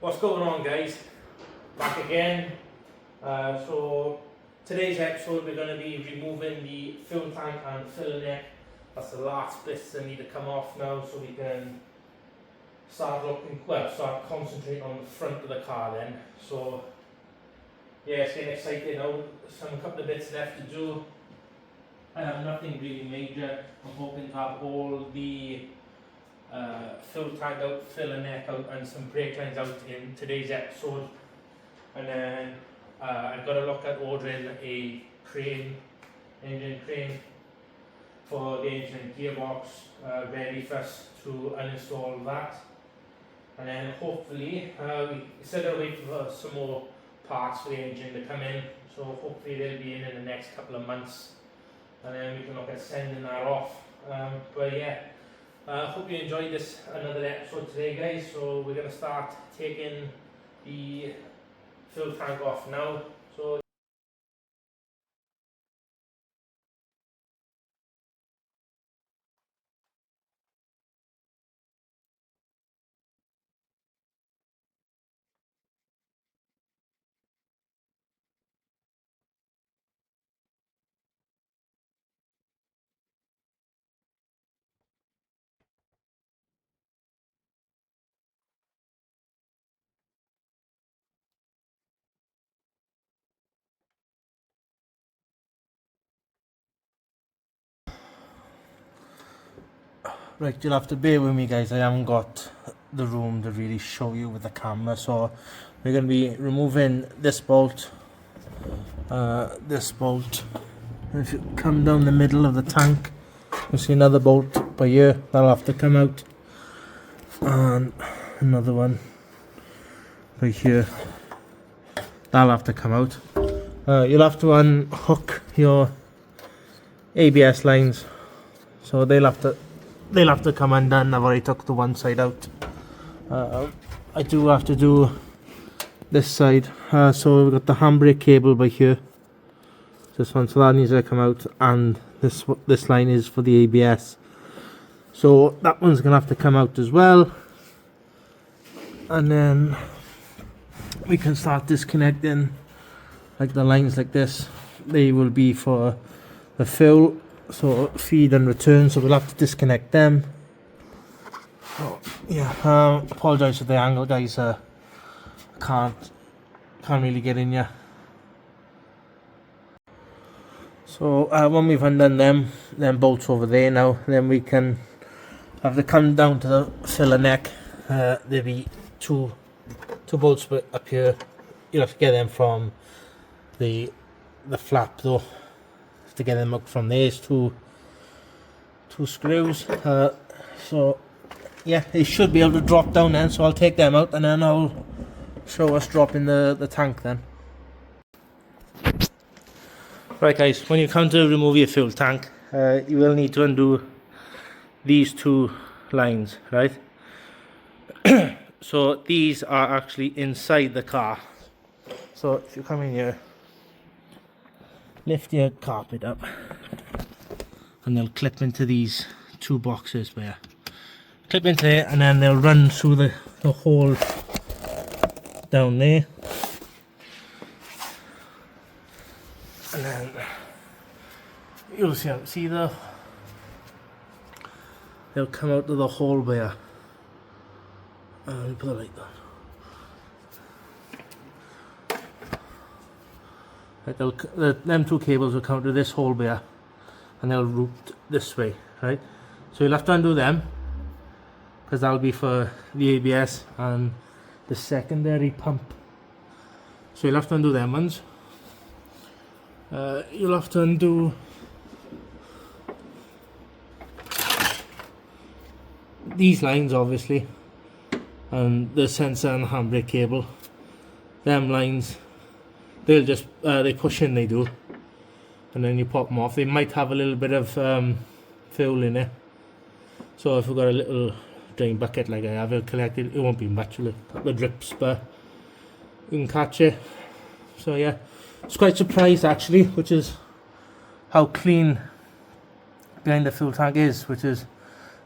What's going on, guys? Back again. So today's episode we're going to be removing the fuel tank and filling it. That's the last bits that need to come off now, so we can start concentrating on the front of the car then. So yeah, it's getting exciting now. A couple of bits left to do. Nothing really major. I'm hoping to have all the fuel tank out, filling neck out, and some brake lines out in today's episode. And then I've got to look at ordering a engine crane for the engine gearbox, ready for us to uninstall that. And then hopefully, we said I'll wait for some more parts for the engine to come in, so hopefully they'll be in the next couple of months, and then we can look at sending that off. But yeah, hope you enjoyed this another episode today, guys. So we're going to start taking the fuel tank off now. So right, you'll have to bear with me, guys. I haven't got the room to really show you with the camera, so we're going to be removing this bolt. If you come down the middle of the tank, you'll see another bolt by here that'll have to come out, and another one by here that'll have to come out. You'll have to unhook your ABS lines, so they'll have to come undone. I've already took the one side out. I do have to do this side. So we've got the handbrake cable by here, this one, so that needs to come out, and this line is for the ABS, so that one's gonna have to come out as well. And then we can start disconnecting like the lines like this. They will be for the fuel, so feed and return, so we'll have to disconnect them. Oh, yeah, apologise for the angle, guys. Can't really get in here. So when we've undone them bolts over there now, then we can have to come down to the filler neck. There'll be two bolts up here. You'll have to get them from the flap though. To get them up from there is two screws. So yeah, they should be able to drop down then, so I'll take them out and then I'll show us dropping the tank then. Right, guys, when you come to remove your fuel tank, you will need to undo these two lines, right? So these are actually inside the car. So if you come in here, lift your carpet up, and they'll clip into these two boxes there. Clip into there, and then they'll run through the hole down there. And then you'll see they'll come out of the hole there. Let me put it like that. Right, them two cables will come to this hole there, and they'll route this way, right? So you'll have to undo them, because that'll be for the ABS and the secondary pump. So you'll have to undo them ones. You'll have to undo these lines, obviously, and the sensor and the handbrake cable. Them lines, they'll just they push in, they do, and then you pop them off. They might have a little bit of fuel in it, so if we've got a little drain bucket like I have, it'll collect it. It won't be much, a couple of drips, but you can catch it. So yeah, I was quite surprised actually, which is how clean behind the fuel tank is, which is a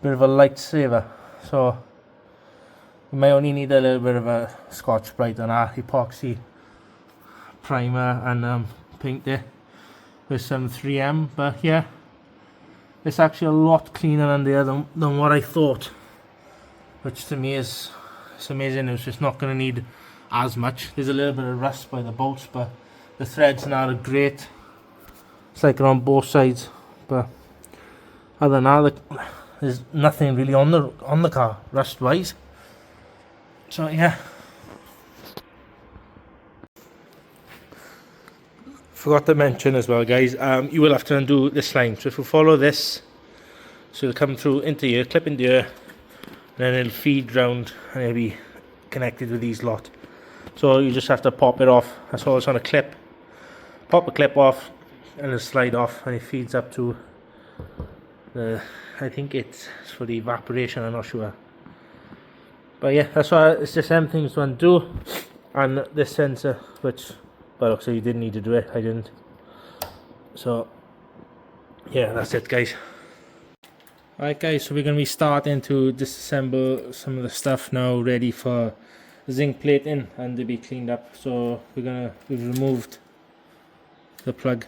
bit of a lifesaver. So We may only need a little bit of a Scotch-Brite on our epoxy primer and paint it with some 3M, but yeah, it's actually a lot cleaner under here than what I thought, which to me is it's amazing. It's just not going to need as much. There's a little bit of rust by the bolts, but the threads now are great. It's like on both sides, but other than that, there's nothing really on the car rust wise. So yeah, forgot to mention as well, guys, you will have to undo this line. So if you follow this, so it'll come through into here, clip into here, and then it'll feed round and it'll be connected with these lot. So you just have to pop it off. That's all it's on a clip. Pop the clip off and it'll slide off, and it feeds up to the, I think it's for the evaporation, I'm not sure. But yeah, that's why it's just them things to undo, and this sensor, which, well, so you didn't need to do it, I didn't. So yeah, that's it, guys. Alright guys, so we're going to be starting to disassemble some of the stuff now, ready for zinc plating and to be cleaned up. So we've removed the plug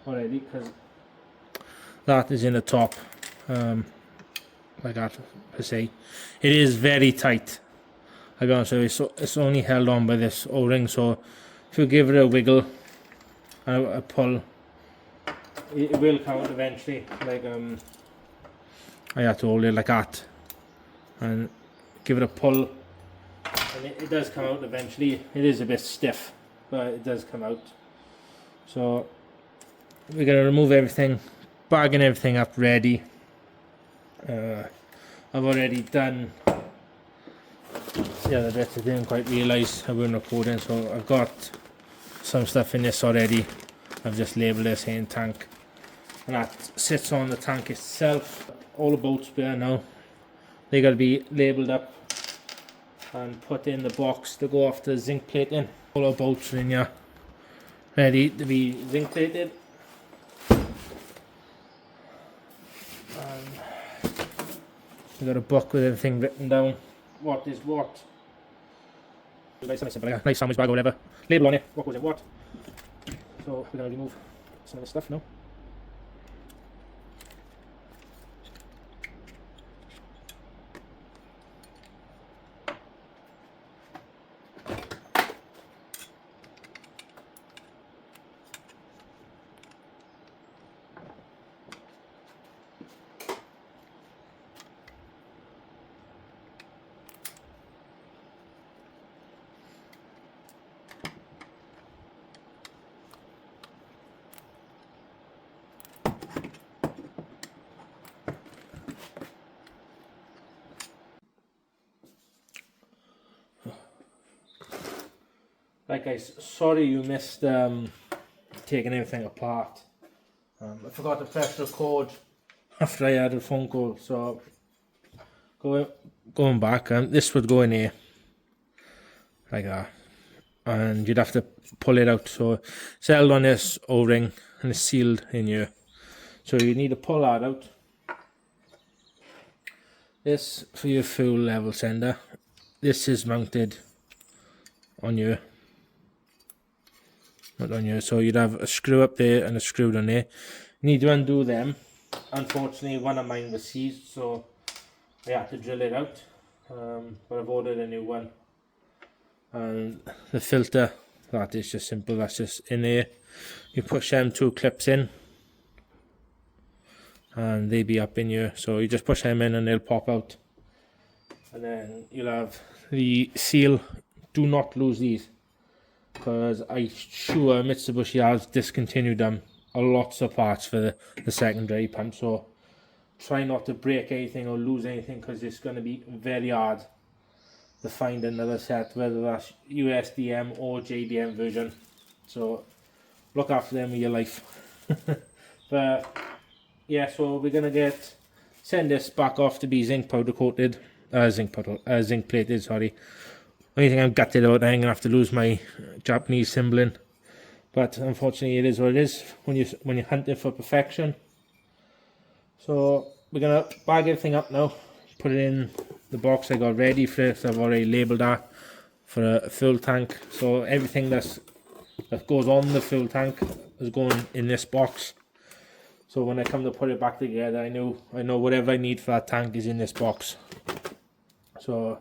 already, because that is in the top, like that per se. It is very tight, I'll be honest with you. So it's only held on by this O-ring, so if you give it a wiggle and a pull, it will come out eventually. Like I have to hold it like that and give it a pull, and it does come out eventually. It is a bit stiff, but it does come out. So we're going to remove everything, bagging everything up ready. I've already done the other bits. I didn't quite realise I wasn't recording, so I've got some stuff in this already. I've just labelled it saying tank, and that sits on the tank itself. All the bolts there now, they got to be labelled up and put in the box to go off the zinc plating. All our bolts are in here, ready to be zinc plated. We got a book with everything written down, what is what. Nice sandwich bag or whatever. Label on it, what goes in what. So we're going to remove some of the stuff now. Right guys, sorry you missed taking everything apart. I forgot to press record after I had a phone call, so going back, this would go in here like that, and you'd have to pull it out. So it's held on this O-ring and it's sealed in here, so you need to pull that out. This for your fuel level sender. This is mounted on your, not on here, so you'd have a screw up there and a screw down there. You need to undo them. Unfortunately, one of mine was seized, so I had to drill it out, but I've ordered a new one. And the filter, that is just simple, that's just in there. You push them two clips in and they be up in here, so you just push them in and they'll pop out. And then you'll have the seal. Do not lose these, because I'm sure Mitsubishi has discontinued them a lots of parts for the secondary pump. So try not to break anything or lose anything, because it's going to be very hard to find another set, whether that's USDM or JDM version. So look after them with your life. But yeah, so we're going to send this back off to be zinc plated, sorry. Only thing I'm gutted about, I'm going to have to lose my Japanese symboling. But unfortunately it is what it is when you're hunting for perfection. So we're going to bag everything up now, put it in the box I got ready for it. I've already labelled that for a fuel tank. So everything that goes on the fuel tank is going in this box. So when I come to put it back together, I know whatever I need for that tank is in this box. So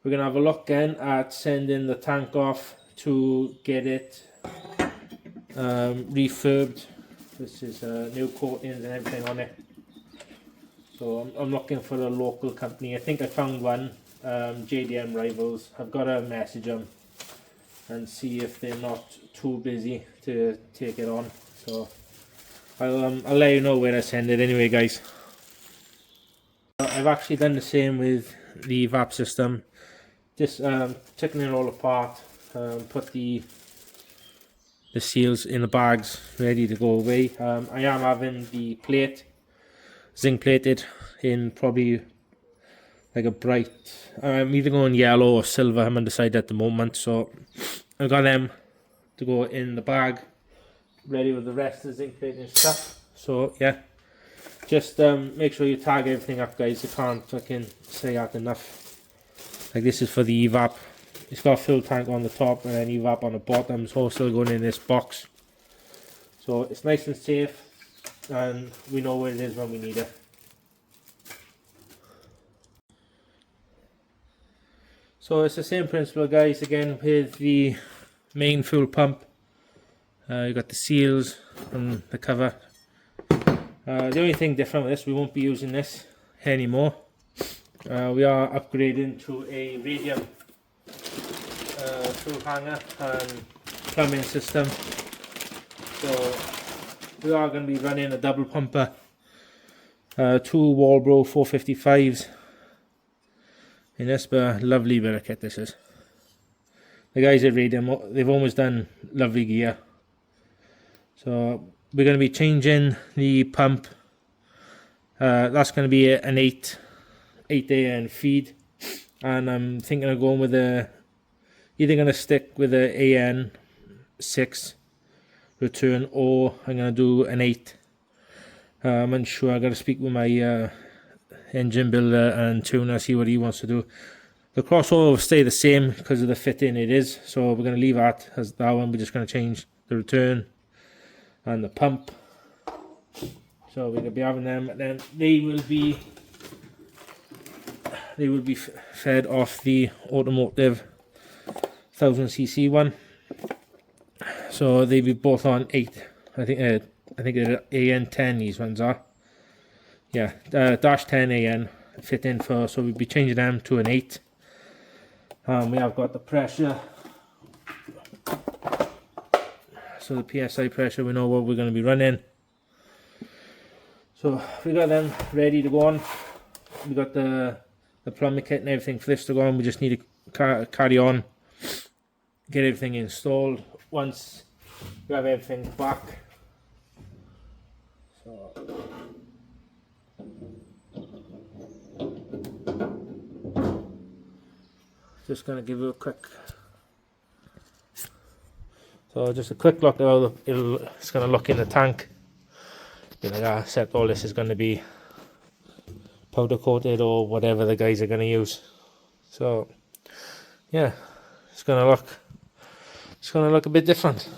we're gonna have a look then at sending the tank off to get it refurbed. This is new coatings and everything on it. So I'm looking for a local company. I think I found one, JDM Rivals. I've got to message them and see if they're not too busy to take it on. So I'll let you know where I send it anyway, guys. I've actually done the same with the VAP system. Just taking it all apart, put the seals in the bags ready to go away. I am having the plate zinc plated in probably like a bright, I'm either going yellow or silver. I'm undecided at the moment, so I've got them to go in the bag ready with the rest of the zinc plating stuff. So yeah, just make sure you tag everything up, guys. I can't fucking say that enough. Like, this is for the evap. It's got a fuel tank on the top and then evap on the bottom. It's all still going in this box, so it's nice and safe, and we know where it is when we need it. So it's the same principle, guys, again with the main fuel pump. You got the seals and the cover. The only thing different with this, we won't be using this anymore. We are upgrading to a radium fuel hanger and plumbing system. So we are going to be running a double pumper, 2 Walbro 455s in this, but lovely bit of kit this is. The guys at Radium, they've always done lovely gear. So we're going to be changing the pump. That's going to be an 8 AN feed, and I'm thinking of going with either going to stick with a AN 6 return, or I'm going to do an 8. I'm unsure. I got to speak with my engine builder and tuner, see what he wants to do. The crossover will stay the same because of the fitting it is, so we're going to leave that as that one. We're just going to change the return and the pump. So we're going to be having them, and then they will be fed off the automotive 1000cc one. So they'll be both on 8. I think they're AN10. These ones are. Yeah, dash 10 AN fit in for. So we'll be changing them to an 8. We have got the pressure. So the PSI pressure, we know what we're going to be running. So we got them ready to go on. We got the plumbing kit and everything for this to go on. We just need to carry on, get everything installed once we have everything back. So just going to give you a quick, just a quick look at how it's going to look in the tank. Like I said, all this is going to be powder coated or whatever the guys are going to use. So yeah, it's going to look a bit different.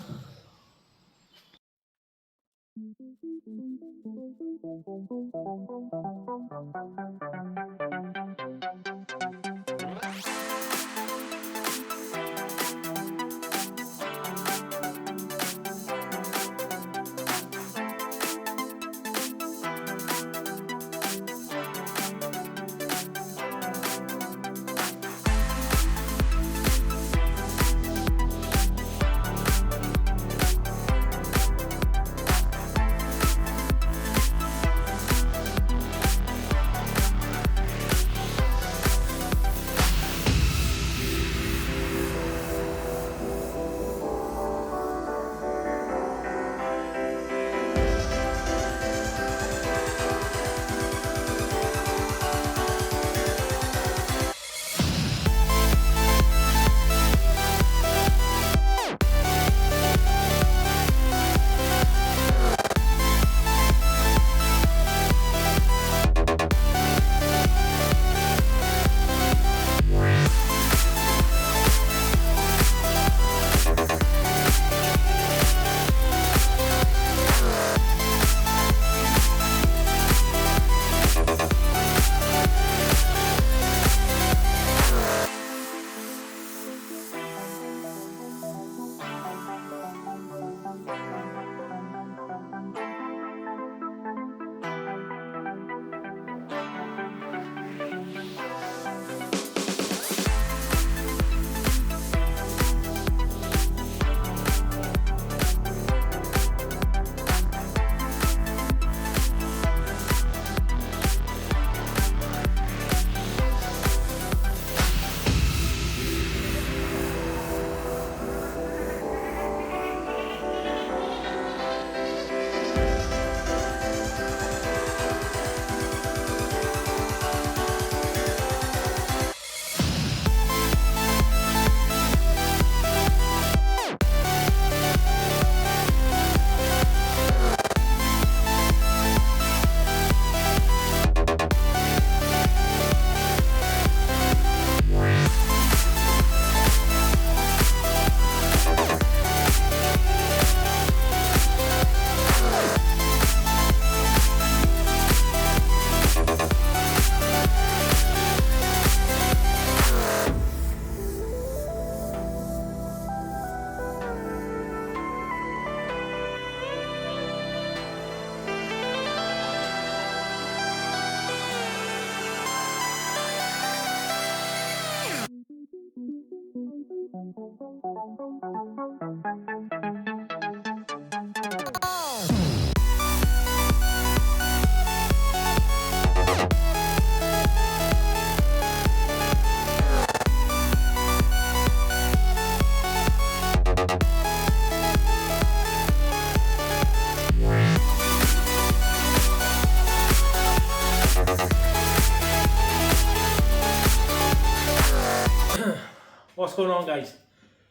What's going on, guys?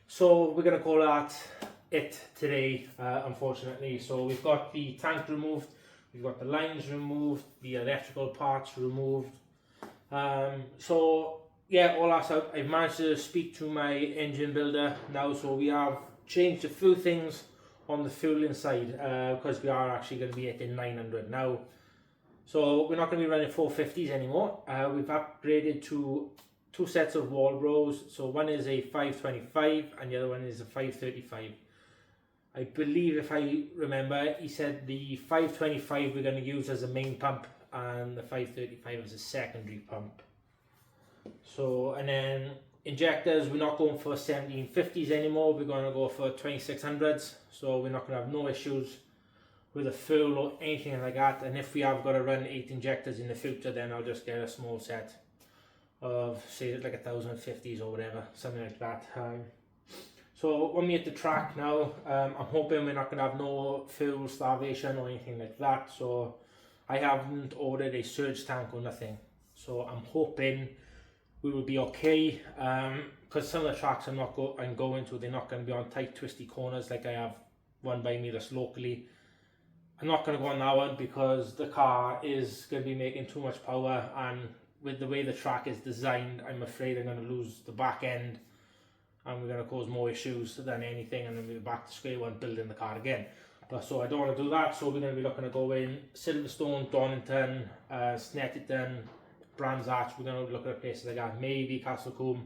So we're going to call that it today, unfortunately. So we've got the tank removed, we've got the lines removed, the electrical parts removed. So yeah, all that's out. I've managed to speak to my engine builder now, so we have changed a few things on the fuel inside because we are actually going to be hitting 900 now. So we're not going to be running 450s anymore. We've upgraded to two sets of Walbros. So one is a 525 and the other one is a 535. I believe, if I remember, he said the 525 we're going to use as a main pump and the 535 as a secondary pump. So, and then injectors, we're not going for 1750s anymore, we're going to go for 2600s. So we're not going to have no issues with a fuel or anything like that. And if we have got to run 8 injectors in the future, then I'll just get a small set of, say, like 1050s or whatever, something like that. So when we hit the track now, I'm hoping we're not going to have no fuel starvation or anything like that. So I haven't ordered a surge tank or nothing, so I'm hoping we will be okay, because some of the tracks I'm going to, they're not going to be on tight twisty corners like I have one by me that's locally. I'm not going to go on that one because the car is going to be making too much power, and with the way the track is designed, I'm afraid I'm going to lose the back end and we're going to cause more issues than anything, and then we'll be back to square one building the car again. But so I don't want to do that, so we're going to be looking to go in Silverstone, Donington, Snetterton, Brands Hatch. We're going to look at places like that, maybe Castlecombe.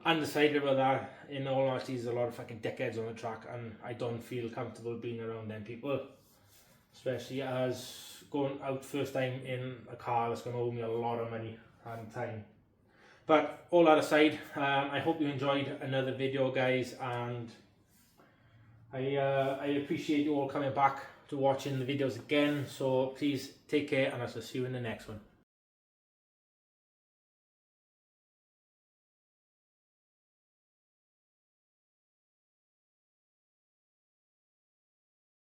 Undecided about that. In all honesty, there's a lot of fucking dickheads on the track and I don't feel comfortable being around them people, especially as going out first time in a car that's going to owe me a lot of money and time. But all that aside, I hope you enjoyed another video, guys, and I appreciate you all coming back to watching the videos again. So please take care, and I'll see you in the next one.